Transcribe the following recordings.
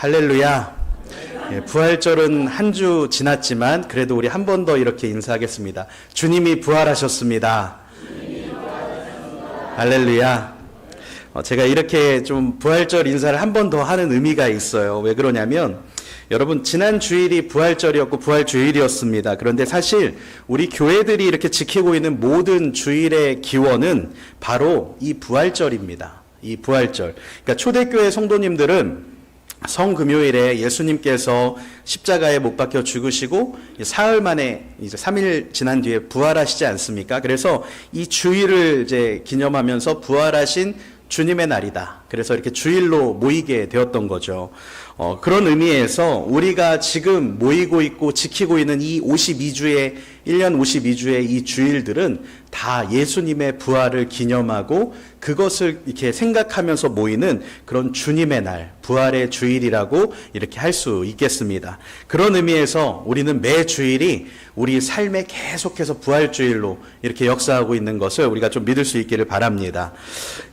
할렐루야. 부활절은 한 주 지났지만 그래도 우리 한 번 더 이렇게 인사하겠습니다. 주님이 부활하셨습니다. 할렐루야. 제가 이렇게 좀 부활절 인사를 한 번 더 하는 의미가 있어요. 왜 그러냐면 여러분, 지난 주일이 부활절이었고 부활주일이었습니다. 그런데 사실 우리 교회들이 이렇게 지키고 있는 모든 주일의 기원은 바로 이 부활절입니다. 이 부활절. 그러니까 초대교회 성도님들은 성금요일에 예수님께서 십자가에 못 박혀 죽으시고 사흘 만에 이제 3일 지난 뒤에 부활하시지 않습니까? 그래서 이 주일을 이제 기념하면서 부활하신 주님의 날이다. 그래서 이렇게 주일로 모이게 되었던 거죠. 그런 의미에서 우리가 지금 모이고 있고 지키고 있는 이 52주의 1년 52주의 이 주일들은 다 예수님의 부활을 기념하고 그것을 이렇게 생각하면서 모이는 그런 주님의 날, 부활의 주일이라고 이렇게 할 수 있겠습니다. 그런 의미에서 우리는 매 주일이 우리 삶에 계속해서 부활주일로 이렇게 역사하고 있는 것을 우리가 좀 믿을 수 있기를 바랍니다.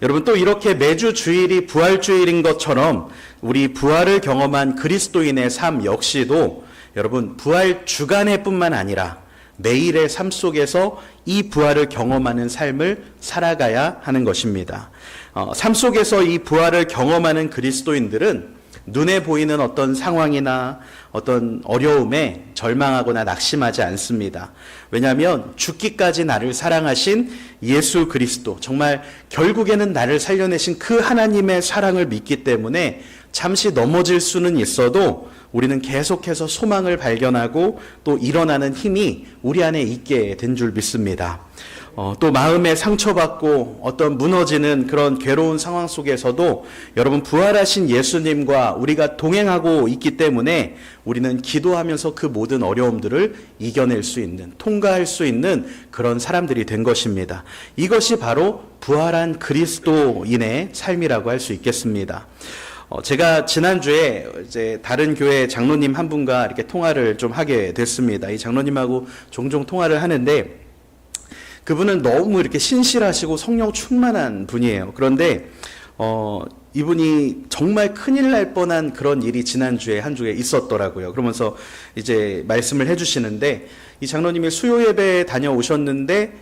여러분, 또 이렇게 매주 주일이 부활주일인 것처럼 우리 부활을 경험한 그리스도인의 삶 역시도 여러분 부활 주간의 뿐만 아니라 매일의 삶 속에서 이 부활을 경험하는 삶을 살아가야 하는 것입니다. 삶 속에서 이 부활을 경험하는 그리스도인들은 눈에 보이는 어떤 상황이나 어떤 어려움에 절망하거나 낙심하지 않습니다. 왜냐하면 죽기까지 나를 사랑하신 예수 그리스도, 정말 결국에는 나를 살려내신 그 하나님의 사랑을 믿기 때문에 잠시 넘어질 수는 있어도 우리는 계속해서 소망을 발견하고 또 일어나는 힘이 우리 안에 있게 된 줄 믿습니다. 또 마음에 상처받고 어떤 무너지는 그런 괴로운 상황 속에서도 여러분 부활하신 예수님과 우리가 동행하고 있기 때문에 우리는 기도하면서 그 모든 어려움들을 이겨낼 수 있는, 통과할 수 있는 그런 사람들이 된 것입니다. 이것이 바로 부활한 그리스도인의 삶이라고 할 수 있겠습니다. 제가 지난주에 이제 다른 교회 장로님 한 분과 이렇게 통화를 좀 하게 됐습니다. 이 장로님하고 종종 통화를 하는데 그분은 너무 이렇게 신실하시고 성령 충만한 분이에요. 그런데 이분이 정말 큰일 날 뻔한 그런 일이 지난주에 한 주에 있었더라고요. 그러면서 이제 말씀을 해주시는데 이 장로님이 수요 예배에 다녀오셨는데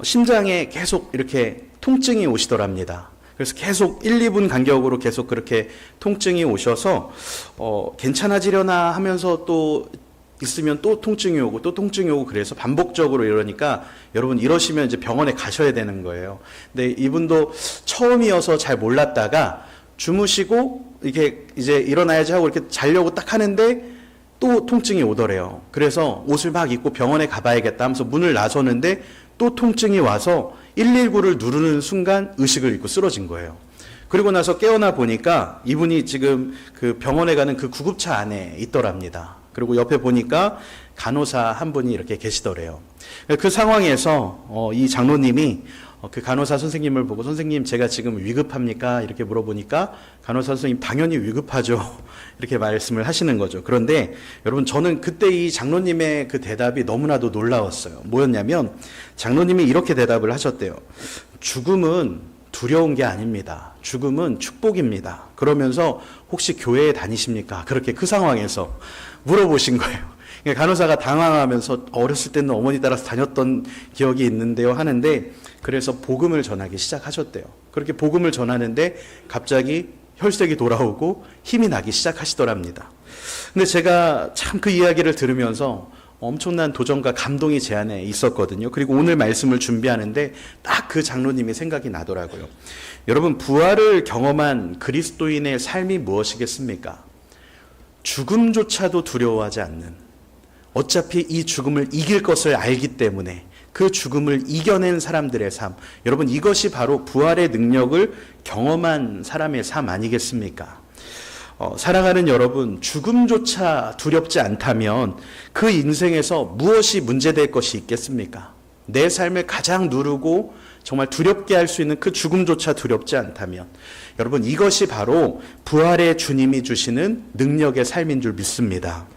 심장에 계속 이렇게 통증이 오시더랍니다. 그래서 계속 1, 2분 간격으로 계속 그렇게 통증이 오셔서 괜찮아지려나 하면서 또 있으면 또 통증이 오고 또 통증이 오고 그래서 반복적으로 이러니까 여러분 이러시면 이제 병원에 가셔야 되는 거예요. 근데 이분도 처음이어서 잘 몰랐다가 주무시고 이렇게 이제 일어나야지 하고 이렇게 자려고 딱 하는데 또 통증이 오더래요. 그래서 옷을 막 입고 병원에 가봐야겠다 하면서 문을 나서는데 또 통증이 와서 119를 누르는 순간 의식을 잃고 쓰러진 거예요. 그리고 나서 깨어나 보니까 이분이 지금 그 병원에 가는 그 구급차 안에 있더랍니다. 그리고 옆에 보니까 간호사 한 분이 이렇게 계시더래요. 그 상황에서 이 장로님이 그 간호사 선생님을 보고 선생님 제가 지금 위급합니까? 이렇게 물어보니까 간호사 선생님 당연히 위급하죠. 이렇게 말씀을 하시는 거죠. 그런데 여러분 저는 그때 이 장로님의 그 대답이 너무나도 놀라웠어요. 뭐였냐면 장로님이 이렇게 대답을 하셨대요. 죽음은 두려운 게 아닙니다. 죽음은 축복입니다. 그러면서 혹시 교회에 다니십니까? 그렇게 그 상황에서 물어보신 거예요. 간호사가 당황하면서 어렸을 때는 어머니 따라서 다녔던 기억이 있는데요 하는데 그래서 복음을 전하기 시작하셨대요. 그렇게 복음을 전하는데 갑자기 혈색이 돌아오고 힘이 나기 시작하시더랍니다. 근데 제가 참 그 이야기를 들으면서 엄청난 도전과 감동이 제 안에 있었거든요. 그리고 오늘 말씀을 준비하는데 딱 그 장로님이 생각이 나더라고요. 여러분 부활을 경험한 그리스도인의 삶이 무엇이겠습니까? 죽음조차도 두려워하지 않는, 어차피 이 죽음을 이길 것을 알기 때문에 그 죽음을 이겨낸 사람들의 삶, 여러분 이것이 바로 부활의 능력을 경험한 사람의 삶 아니겠습니까? 사랑하는 여러분, 죽음조차 두렵지 않다면 그 인생에서 무엇이 문제될 것이 있겠습니까? 내 삶을 가장 누르고 정말 두렵게 할 수 있는 그 죽음조차 두렵지 않다면 여러분 이것이 바로 부활의 주님이 주시는 능력의 삶인 줄 믿습니다.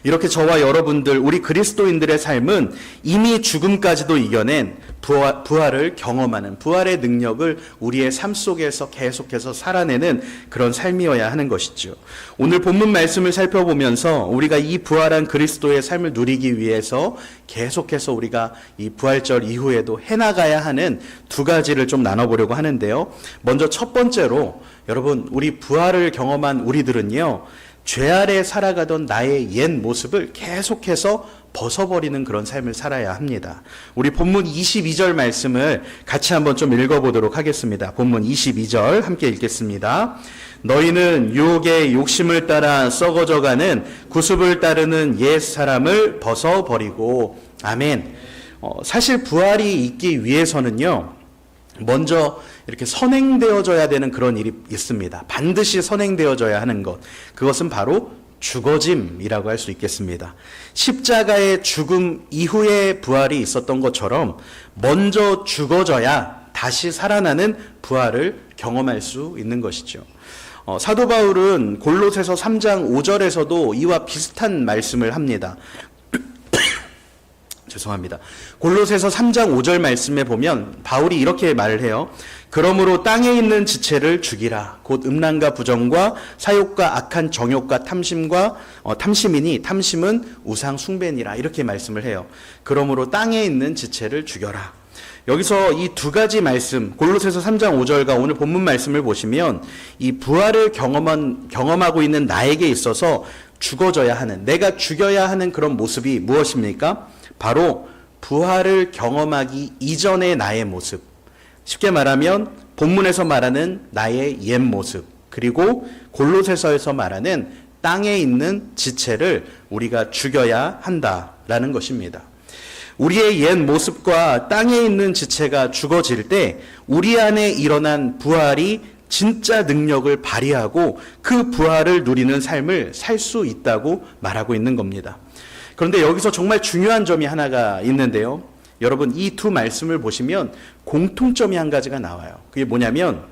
이렇게 저와 여러분들, 우리 그리스도인들의 삶은 이미 죽음까지도 이겨낸 부활을 경험하는, 부활의 능력을 우리의 삶 속에서 계속해서 살아내는 그런 삶이어야 하는 것이죠. 오늘 본문 말씀을 살펴보면서 우리가 이 부활한 그리스도의 삶을 누리기 위해서 계속해서 우리가 이 부활절 이후에도 해나가야 하는 두 가지를 좀 나눠보려고 하는데요. 먼저 첫 번째로, 여러분, 우리 부활을 경험한 우리들은요, 죄 아래 살아가던 나의 옛 모습을 계속해서 벗어버리는 그런 삶을 살아야 합니다. 우리 본문 22절 말씀을 같이 한번 좀 읽어보도록 하겠습니다. 본문 22절 함께 읽겠습니다. 너희는 유혹의 욕심을 따라 썩어져가는 구습을 따르는 옛 사람을 벗어버리고. 아멘. 사실 부활이 있기 위해서는요, 먼저 이렇게 선행되어져야 되는 그런 일이 있습니다. 반드시 선행되어져야 하는 것. 그것은 바로 죽어짐이라고 할 수 있겠습니다. 십자가의 죽음 이후에 부활이 있었던 것처럼 먼저 죽어져야 다시 살아나는 부활을 경험할 수 있는 것이죠. 사도 바울은 골로새서 3장 5절에서도 이와 비슷한 말씀을 합니다. 죄송합니다. 골로새서 3장 5절 말씀에 보면 바울이 이렇게 말을 해요. 그러므로 땅에 있는 지체를 죽이라. 곧 음란과 부정과 사욕과 악한 정욕과 탐심이니 탐심은 우상 숭배니라. 이렇게 말씀을 해요. 그러므로 땅에 있는 지체를 죽여라. 여기서 이 두 가지 말씀, 골로새서 3장 5절과 오늘 본문 말씀을 보시면 이 부활을 경험하고 있는 나에게 있어서 죽어져야 하는, 내가 죽여야 하는 그런 모습이 무엇입니까? 바로 부활을 경험하기 이전의 나의 모습. 쉽게 말하면 본문에서 말하는 나의 옛 모습, 그리고 골로새서에서 말하는 땅에 있는 지체를 우리가 죽여야 한다라는 것입니다. 우리의 옛 모습과 땅에 있는 지체가 죽어질 때 우리 안에 일어난 부활이 진짜 능력을 발휘하고 그 부활을 누리는 삶을 살 수 있다고 말하고 있는 겁니다. 그런데 여기서 정말 중요한 점이 하나가 있는데요. 여러분, 이 두 말씀을 보시면 공통점이 한 가지가 나와요. 그게 뭐냐면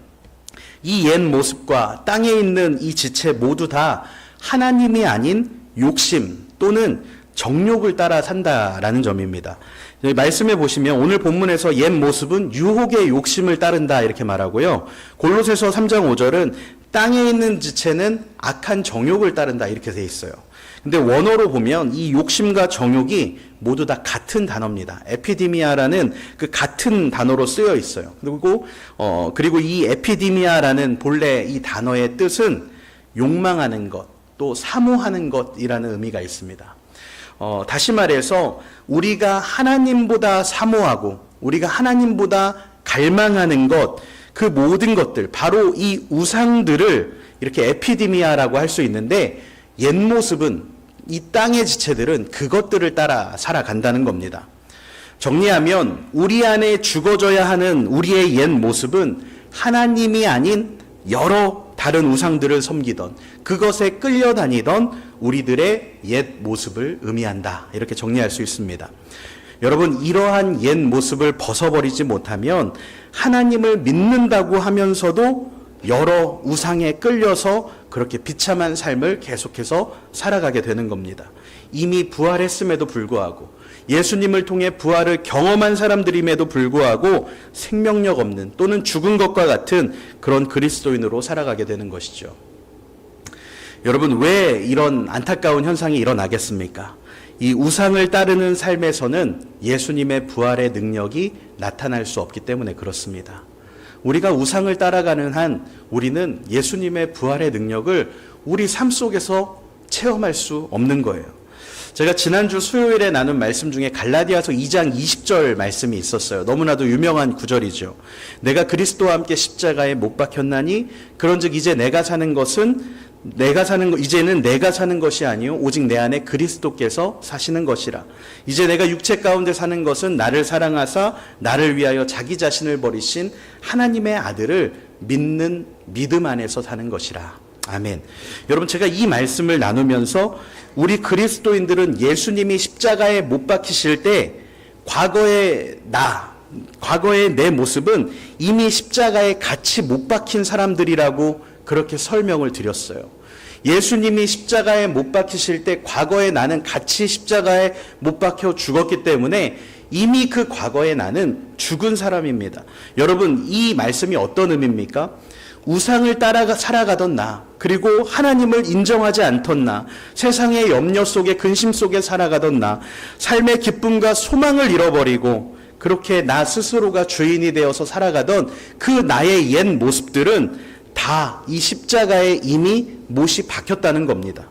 이 옛 모습과 땅에 있는 이 지체 모두 다 하나님이 아닌 욕심 또는 정욕을 따라 산다라는 점입니다. 말씀해 보시면 오늘 본문에서 옛 모습은 유혹의 욕심을 따른다 이렇게 말하고요. 골로새서 3장 5절은 땅에 있는 지체는 악한 정욕을 따른다 이렇게 돼 있어요. 근데 원어로 보면 이 욕심과 정욕이 모두 다 같은 단어입니다. 에피디미아라는 그 같은 단어로 쓰여 있어요. 그리고 이 에피디미아라는 본래 이 단어의 뜻은 욕망하는 것, 또 사모하는 것이라는 의미가 있습니다. 다시 말해서 우리가 하나님보다 사모하고 우리가 하나님보다 갈망하는 것, 그 모든 것들, 바로 이 우상들을 이렇게 에피디미아라고 할 수 있는데, 옛 모습은, 이 땅의 지체들은 그것들을 따라 살아간다는 겁니다. 정리하면 우리 안에 죽어져야 하는 우리의 옛 모습은 하나님이 아닌 여러 다른 우상들을 섬기던, 그것에 끌려다니던 우리들의 옛 모습을 의미한다. 이렇게 정리할 수 있습니다. 여러분, 이러한 옛 모습을 벗어버리지 못하면 하나님을 믿는다고 하면서도 여러 우상에 끌려서 그렇게 비참한 삶을 계속해서 살아가게 되는 겁니다. 이미 부활했음에도 불구하고, 예수님을 통해 부활을 경험한 사람들임에도 불구하고 생명력 없는 또는 죽은 것과 같은 그런 그리스도인으로 살아가게 되는 것이죠. 여러분, 왜 이런 안타까운 현상이 일어나겠습니까? 이 우상을 따르는 삶에서는 예수님의 부활의 능력이 나타날 수 없기 때문에 그렇습니다. 우리가 우상을 따라가는 한 우리는 예수님의 부활의 능력을 우리 삶 속에서 체험할 수 없는 거예요. 제가 지난주 수요일에 나눈 말씀 중에 갈라디아서 2장 20절 말씀이 있었어요. 너무나도 유명한 구절이죠. 내가 그리스도와 함께 십자가에 못 박혔나니 그런즉 이제 이제는 내가 사는 것이 아니요 오직 내 안에 그리스도께서 사시는 것이라. 이제 내가 육체 가운데 사는 것은 나를 사랑하사 나를 위하여 자기 자신을 버리신 하나님의 아들을 믿는 믿음 안에서 사는 것이라. 아멘. 여러분, 제가 이 말씀을 나누면서 우리 그리스도인들은 예수님이 십자가에 못 박히실 때 과거의 내 모습은 이미 십자가에 같이 못 박힌 사람들이라고 그렇게 설명을 드렸어요. 예수님이 십자가에 못 박히실 때 과거에 나는 같이 십자가에 못 박혀 죽었기 때문에 이미 그 과거에 나는 죽은 사람입니다. 여러분, 이 말씀이 어떤 의미입니까? 우상을 따라 살아가던 나, 그리고 하나님을 인정하지 않던 나, 세상의 염려 속에 근심 속에 살아가던 나, 삶의 기쁨과 소망을 잃어버리고 그렇게 나 스스로가 주인이 되어서 살아가던 그 나의 옛 모습들은 다 이 십자가에 이미 못이 박혔다는 겁니다.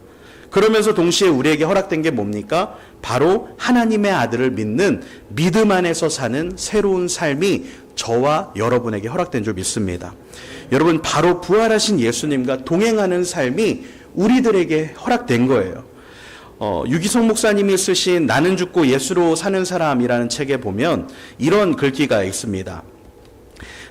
그러면서 동시에 우리에게 허락된 게 뭡니까? 바로 하나님의 아들을 믿는 믿음 안에서 사는 새로운 삶이 저와 여러분에게 허락된 줄 믿습니다. 여러분, 바로 부활하신 예수님과 동행하는 삶이 우리들에게 허락된 거예요. 유기성 목사님이 쓰신 나는 죽고 예수로 사는 사람이라는 책에 보면 이런 글귀가 있습니다.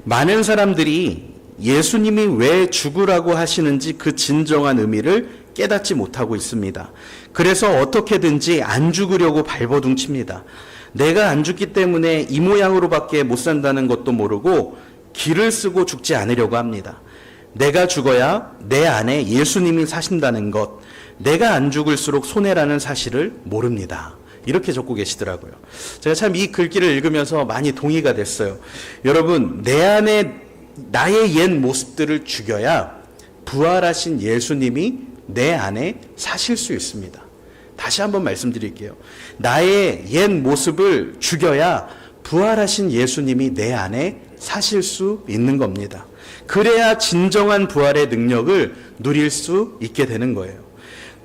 많은 사람들이 예수님이 왜 죽으라고 하시는지 그 진정한 의미를 깨닫지 못하고 있습니다. 그래서 어떻게든지 안 죽으려고 발버둥칩니다. 내가 안 죽기 때문에 이 모양으로밖에 못 산다는 것도 모르고 기를 쓰고 죽지 않으려고 합니다. 내가 죽어야 내 안에 예수님이 사신다는 것, 내가 안 죽을수록 손해라는 사실을 모릅니다. 이렇게 적고 계시더라고요. 제가 참 이 글귀를 읽으면서 많이 동의가 됐어요. 여러분, 내 안에 나의 옛 모습들을 죽여야 부활하신 예수님이 내 안에 사실 수 있습니다. 다시 한번 말씀드릴게요. 나의 옛 모습을 죽여야 부활하신 예수님이 내 안에 사실 수 있는 겁니다. 그래야 진정한 부활의 능력을 누릴 수 있게 되는 거예요.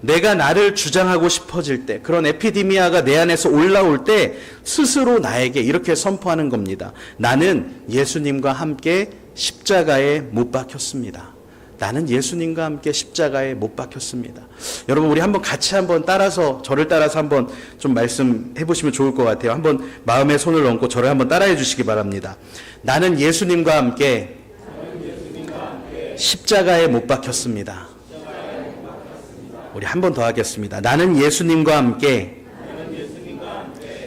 내가 나를 주장하고 싶어질 때, 그런 에피디미아가 내 안에서 올라올 때 스스로 나에게 이렇게 선포하는 겁니다. 나는 예수님과 함께 십자가에 못 박혔습니다. 나는 예수님과 함께 십자가에 못 박혔습니다. 여러분, 우리 한번 같이 한번 따라서, 저를 따라서 한번 좀 말씀해 보시면 좋을 것 같아요. 한번 마음에 손을 얹고 저를 한번 따라해 주시기 바랍니다. 나는 예수님과 함께 십자가에 못 박혔습니다. 우리 한 번 더 하겠습니다. 나는 예수님과 함께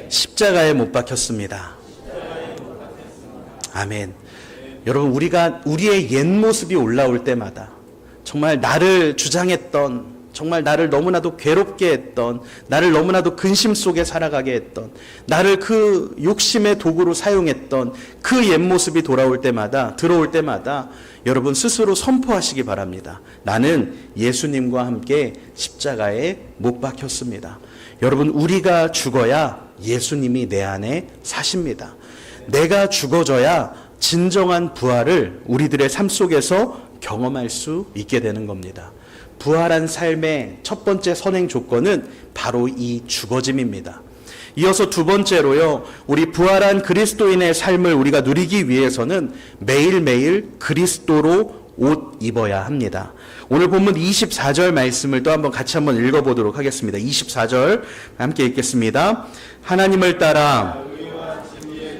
십자가에 못 박혔습니다. 아멘. 여러분, 우리의 옛 모습이 올라올 때마다 정말 나를 주장했던, 정말 나를 너무나도 괴롭게 했던, 나를 너무나도 근심 속에 살아가게 했던, 나를 그 욕심의 도구로 사용했던 그 옛 모습이 들어올 때마다 여러분 스스로 선포하시기 바랍니다. 나는 예수님과 함께 십자가에 못 박혔습니다. 여러분, 우리가 죽어야 예수님이 내 안에 사십니다. 내가 죽어져야 진정한 부활을 우리들의 삶 속에서 경험할 수 있게 되는 겁니다. 부활한 삶의 첫 번째 선행 조건은 바로 이 죽어짐입니다. 이어서 두 번째로요, 우리 부활한 그리스도인의 삶을 우리가 누리기 위해서는 매일매일 그리스도로 옷 입어야 합니다. 오늘 본문 24절 말씀을 또 한번 같이 한번 읽어보도록 하겠습니다. 24절 함께 읽겠습니다. 하나님을 따라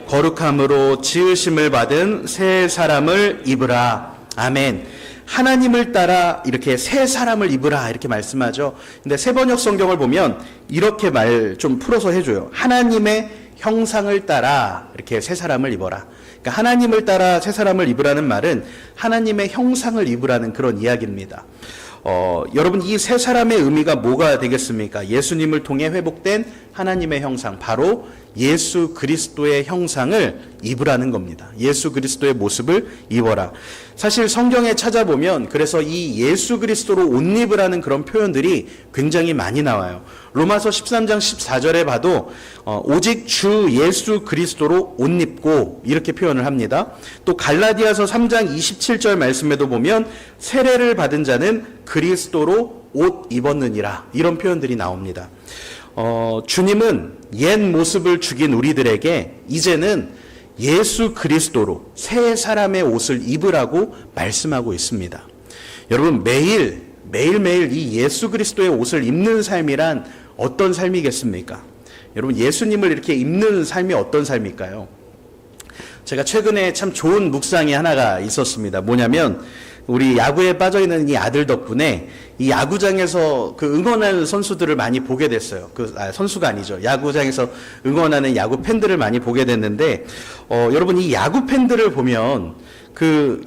거룩함으로 지으심을 받은 새 사람을 입으라. 아멘. 하나님을 따라 이렇게 새 사람을 입으라 이렇게 말씀하죠. 근데 새번역 성경을 보면 이렇게 말 좀 풀어서 해줘요. 하나님의 형상을 따라 이렇게 새 사람을 입어라. 그러니까 하나님을 따라 새 사람을 입으라는 말은 하나님의 형상을 입으라는 그런 이야기입니다. 여러분, 이 새 사람의 의미가 뭐가 되겠습니까? 예수님을 통해 회복된 하나님의 형상, 바로 예수 그리스도의 형상을 입으라는 겁니다. 예수 그리스도의 모습을 입어라. 사실 성경에 찾아보면 그래서 이 예수 그리스도로 옷 입으라는 그런 표현들이 굉장히 많이 나와요. 로마서 13장 14절에 봐도 오직 주 예수 그리스도로 옷 입고 이렇게 표현을 합니다. 또 갈라디아서 3장 27절 말씀에도 보면 세례를 받은 자는 그리스도로 옷 입었느니라 이런 표현들이 나옵니다. 주님은 옛 모습을 죽인 우리들에게 이제는 예수 그리스도로 새 사람의 옷을 입으라고 말씀하고 있습니다. 여러분, 매일매일 이 예수 그리스도의 옷을 입는 삶이란 어떤 삶이겠습니까? 여러분, 예수님을 이렇게 입는 삶이 어떤 삶일까요? 제가 최근에 참 좋은 묵상이 하나가 있었습니다. 뭐냐면 우리 야구에 빠져있는 이 아들 덕분에 이 야구장에서 그 응원하는 선수들을 많이 보게 됐어요. 선수가 아니죠. 야구장에서 응원하는 야구 팬들을 많이 보게 됐는데, 여러분, 이 야구 팬들을 보면 그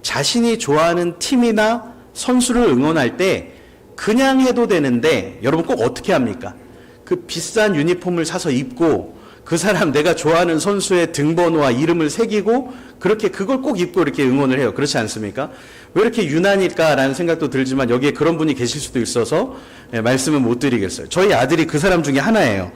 자신이 좋아하는 팀이나 선수를 응원할 때 그냥 해도 되는데 여러분 꼭 어떻게 합니까? 그 비싼 유니폼을 사서 입고 그 사람 내가 좋아하는 선수의 등번호와 이름을 새기고 그렇게 그걸 꼭 입고 이렇게 응원을 해요. 그렇지 않습니까? 왜 이렇게 유난일까라는 생각도 들지만 여기에 그런 분이 계실 수도 있어서 말씀은 못 드리겠어요. 저희 아들이 그 사람 중에 하나예요.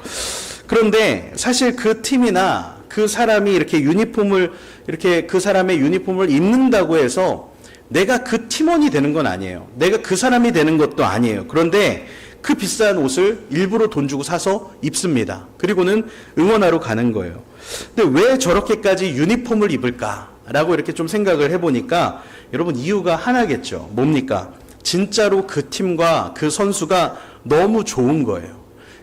그런데 사실 그 팀이나 그 사람이 이렇게 유니폼을 이렇게 그 사람의 유니폼을 입는다고 해서 내가 그 팀원이 되는 건 아니에요. 내가 그 사람이 되는 것도 아니에요. 그런데 그 비싼 옷을 일부러 돈 주고 사서 입습니다. 그리고는 응원하러 가는 거예요. 근데 왜 저렇게까지 유니폼을 입을까라고 이렇게 좀 생각을 해보니까 여러분 이유가 하나겠죠. 뭡니까? 진짜로 그 팀과 그 선수가 너무 좋은 거예요.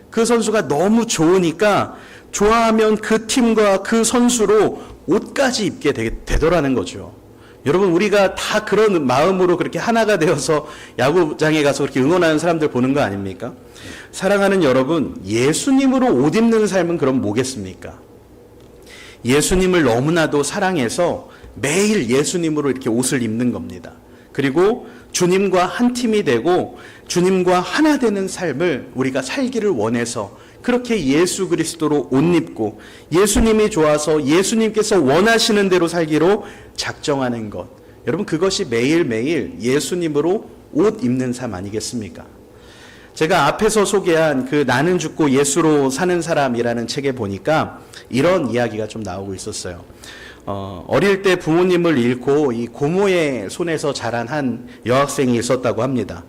그 선수가 너무 좋으니까 좋아하면 그 팀과 그 선수로 옷까지 입게 되더라는 거죠. 여러분 우리가 다 그런 마음으로 그렇게 하나가 되어서 야구장에 가서 그렇게 응원하는 사람들 보는 거 아닙니까? 사랑하는 여러분, 예수님으로 옷 입는 삶은 그럼 뭐겠습니까? 예수님을 너무나도 사랑해서 매일 예수님으로 이렇게 옷을 입는 겁니다. 그리고 주님과 한 팀이 되고 주님과 하나 되는 삶을 우리가 살기를 원해서 그렇게 예수 그리스도로 옷 입고 예수님이 좋아서 예수님께서 원하시는 대로 살기로 작정하는 것. 여러분 그것이 매일매일 예수님으로 옷 입는 삶 아니겠습니까? 제가 앞에서 소개한 그 나는 죽고 예수로 사는 사람이라는 책에 보니까 이런 이야기가 좀 나오고 있었어요. 어릴 때 부모님을 잃고 이 고모의 손에서 자란 한 여학생이 있었다고 합니다.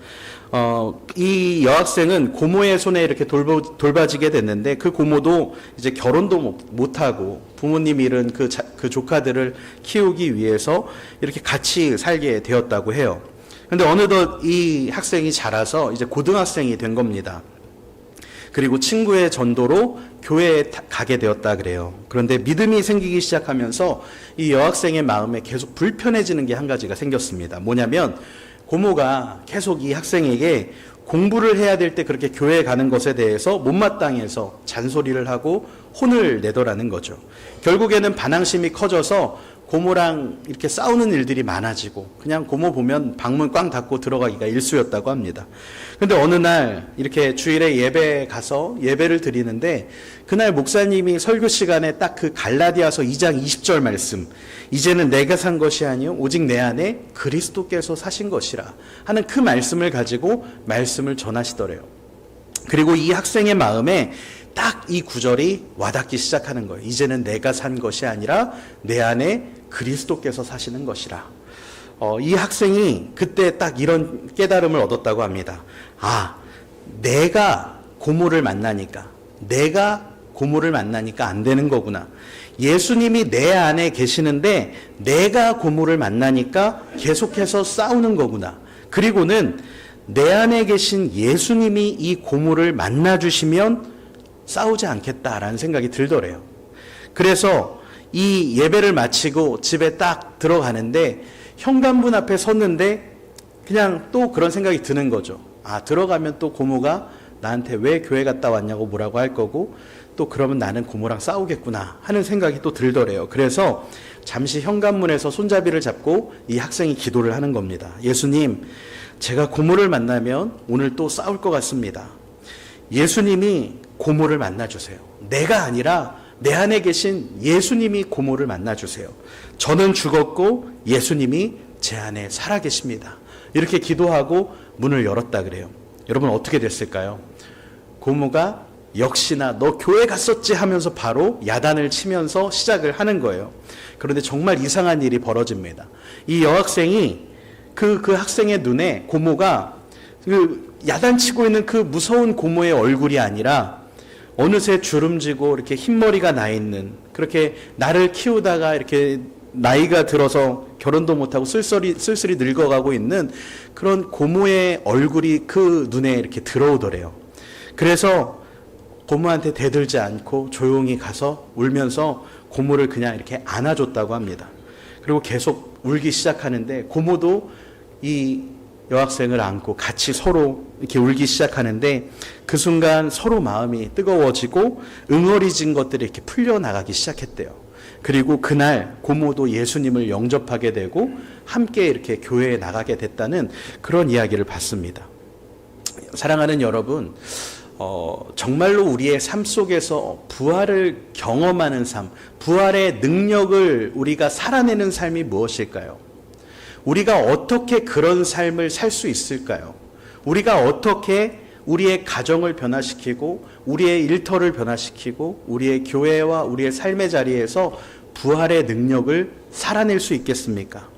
이 여학생은 고모의 손에 이렇게 돌봐지게 됐는데 그 고모도 이제 결혼도 못하고 부모님 잃은 그 조카들을 키우기 위해서 이렇게 같이 살게 되었다고 해요. 근데 어느덧 이 학생이 자라서 이제 고등학생이 된 겁니다. 그리고 친구의 전도로 교회에 가게 되었다 그래요. 그런데 믿음이 생기기 시작하면서 이 여학생의 마음에 계속 불편해지는 게 한 가지가 생겼습니다. 뭐냐면 고모가 계속 이 학생에게 공부를 해야 될 때 그렇게 교회에 가는 것에 대해서 못마땅해서 잔소리를 하고 혼을 내더라는 거죠. 결국에는 반항심이 커져서 고모랑 이렇게 싸우는 일들이 많아지고 그냥 고모 보면 방문 꽝 닫고 들어가기가 일쑤였다고 합니다. 근데 어느 날 이렇게 주일에 예배 가서 예배를 드리는데 그날 목사님이 설교 시간에 딱 그 갈라디아서 2장 20절 말씀, 이제는 내가 산 것이 아니요 오직 내 안에 그리스도께서 사신 것이라 하는 그 말씀을 가지고 말씀을 전하시더래요. 그리고 이 학생의 마음에 딱 이 구절이 와닿기 시작하는 거예요. 이제는 내가 산 것이 아니라 내 안에 그리스도께서 사시는 것이라. 이 학생이 그때 딱 이런 깨달음을 얻었다고 합니다. 내가 고모를 만나니까 안 되는 거구나. 예수님이 내 안에 계시는데 내가 고모를 만나니까 계속해서 싸우는 거구나. 그리고는 내 안에 계신 예수님이 이 고모를 만나주시면 싸우지 않겠다라는 생각이 들더래요. 그래서 이 예배를 마치고 집에 딱 들어가는데 현관문 앞에 섰는데 그냥 또 그런 생각이 드는 거죠. 들어가면 또 고모가 나한테 왜 교회 갔다 왔냐고 뭐라고 할 거고 또 그러면 나는 고모랑 싸우겠구나 하는 생각이 또 들더래요. 그래서 잠시 현관문에서 손잡이를 잡고 이 학생이 기도를 하는 겁니다. 예수님, 제가 고모를 만나면 오늘 또 싸울 것 같습니다. 예수님이 고모를 만나주세요. 내가 아니라 내 안에 계신 예수님이 고모를 만나주세요. 저는 죽었고 예수님이 제 안에 살아계십니다. 이렇게 기도하고 문을 열었다 그래요. 여러분 어떻게 됐을까요? 고모가 역시나 너 교회 갔었지 하면서 바로 야단을 치면서 시작을 하는 거예요. 그런데 정말 이상한 일이 벌어집니다. 이 여학생이 그 학생의 눈에 고모가 그 야단치고 있는 그 무서운 고모의 얼굴이 아니라 어느새 주름지고 이렇게 흰머리가 나 있는, 그렇게 나를 키우다가 이렇게 나이가 들어서 결혼도 못하고 쓸쓸히 늙어가고 있는 그런 고모의 얼굴이 그 눈에 이렇게 들어오더래요. 그래서 고모한테 대들지 않고 조용히 가서 울면서 고모를 그냥 이렇게 안아줬다고 합니다. 그리고 계속 울기 시작하는데 고모도 이 여학생을 안고 같이 서로 이렇게 울기 시작하는데 그 순간 서로 마음이 뜨거워지고 응어리진 것들이 이렇게 풀려나가기 시작했대요. 그리고 그날 고모도 예수님을 영접하게 되고 함께 이렇게 교회에 나가게 됐다는 그런 이야기를 봤습니다. 사랑하는 여러분, 정말로 우리의 삶 속에서 부활을 경험하는 삶, 부활의 능력을 우리가 살아내는 삶이 무엇일까요? 우리가 어떻게 그런 삶을 살 수 있을까요? 우리가 어떻게 우리의 가정을 변화시키고 우리의 일터를 변화시키고 우리의 교회와 우리의 삶의 자리에서 부활의 능력을 살아낼 수 있겠습니까?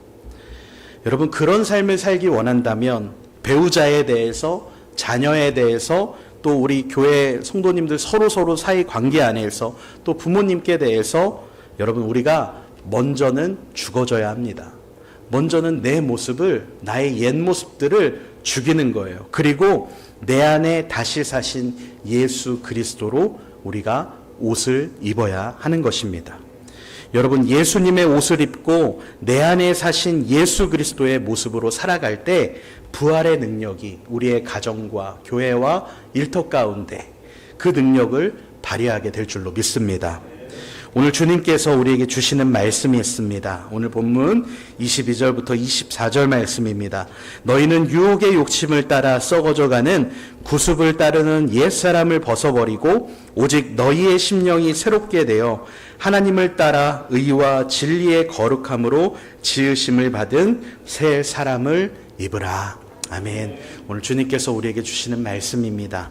여러분, 그런 삶을 살기 원한다면 배우자에 대해서, 자녀에 대해서, 또 우리 교회 성도님들 서로 사이 관계 안에서, 또 부모님께 대해서 여러분, 우리가 먼저는 죽어져야 합니다. 먼저는 내 모습을, 나의 옛 모습들을 죽이는 거예요. 그리고 내 안에 다시 사신 예수 그리스도로 우리가 옷을 입어야 하는 것입니다. 여러분, 예수님의 옷을 입고 내 안에 사신 예수 그리스도의 모습으로 살아갈 때 부활의 능력이 우리의 가정과 교회와 일터 가운데 그 능력을 발휘하게 될 줄로 믿습니다. 오늘 주님께서 우리에게 주시는 말씀이 있습니다. 오늘 본문 22절부터 24절 말씀입니다. 너희는 유혹의 욕심을 따라 썩어져가는 구습을 따르는 옛사람을 벗어버리고 오직 너희의 심령이 새롭게 되어 하나님을 따라 의와 진리의 거룩함으로 지으심을 받은 새 사람을 입으라. 아멘. 오늘 주님께서 우리에게 주시는 말씀입니다.